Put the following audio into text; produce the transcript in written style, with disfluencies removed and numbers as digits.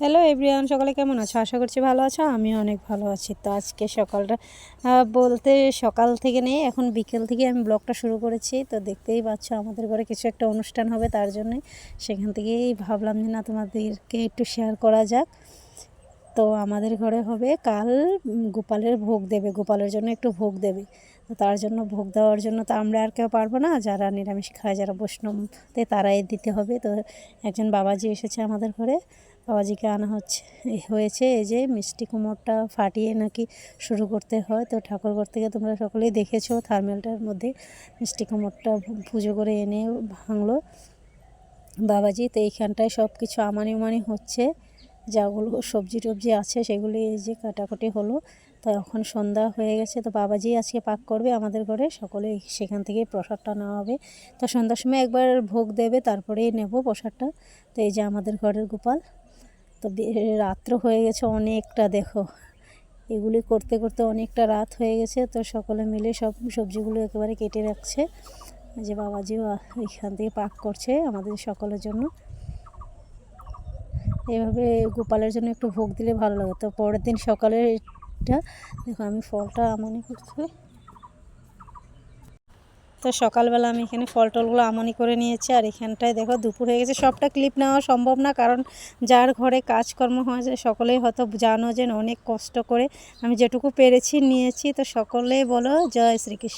Hello everyone, সকালে কেমন আছো? আশা করছি ভালো আছো। আমিও অনেক ভালো আছি। তো আজকে সকালটা বলতে সকাল থেকে নেই, এখন বিকেল থেকে আমি ব্লগটা শুরু করেছি। তো দেখতেই পাচ্ছ আমাদের ঘরে কিছু একটা অনুষ্ঠান হবে, তার জন্যই সেখান থেকেই ভাবলাম যে না তোমাদেরকে একটু শেয়ার করা যাক। তো আমাদের ঘরে হবে কাল গোপালের ভোগ দেবে, গোপালের জন্য একটু ভোগ দেবে। তো তার জন্য ভোগ দেওয়ার জন্য তো আমরা আর কেউ পারবো না, যারা নিরামিষ খায়, যারা বৈষ্ণবতে তারাই দিতে হবে। তো একজন বাবাজি এসেছে আমাদের ঘরে, বাবাজিকে আনা হয়েছে। এই যে মিষ্টি কুমোরটা ফাটিয়ে নাকি শুরু করতে হয়। তো ঠাকুরঘর থেকে তোমরা সকলেই দেখেছো থার্মেলটার মধ্যে মিষ্টি কুমোরটা পুজো করে এনে ভাঙলো বাবাজি। তো এইখানটায় সব কিছু আমানি উমানি হচ্ছে, যাগুলো সবজি টবজি আছে সেগুলি এই যে কাটাকুটি হলো। তো এখন সন্ধ্যা হয়ে গেছে, তো বাবাজি আজকে পাক করবে আমাদের ঘরে, সকলে সেখান থেকে প্রসাদটা নেওয়া হবে। তো সন্ধ্যার সময় একবার ভোগ দেবে, তারপরেই নেব প্রসাদটা। তো এই যে আমাদের ঘরের গোপাল। তো রাত্র হয়ে গেছে অনেকটা, দেখো এগুলি করতে করতে অনেকটা রাত হয়ে গেছে। তো সকলে মিলে সব সবজিগুলো একেবারে কেটে রাখছে, যে বাবাজিও এখান থেকে পাক করছে আমাদের সকলের জন্য। এভাবে গোপালের জন্য একটু ভোগ দিলে ভালো লাগে। তো পরের দিন সকালে এটা দেখো আমি ফলটা আমনি করছি। তো সকালবেলা আমি এখানে ফল টলগুলো আমনি করে নিয়েছি, আর এখানটায় দেখো দুপুর হয়ে গেছে। সবটা ক্লিপ নেওয়া সম্ভব না, কারণ যার ঘরে কাজকর্ম হয় সকলেই হয়তো জানো যে অনেক কষ্ট করে আমি যেটুকু পেরেছি নিয়েছি। তো সকলেই বলো জয় শ্রীকৃষ্ণ।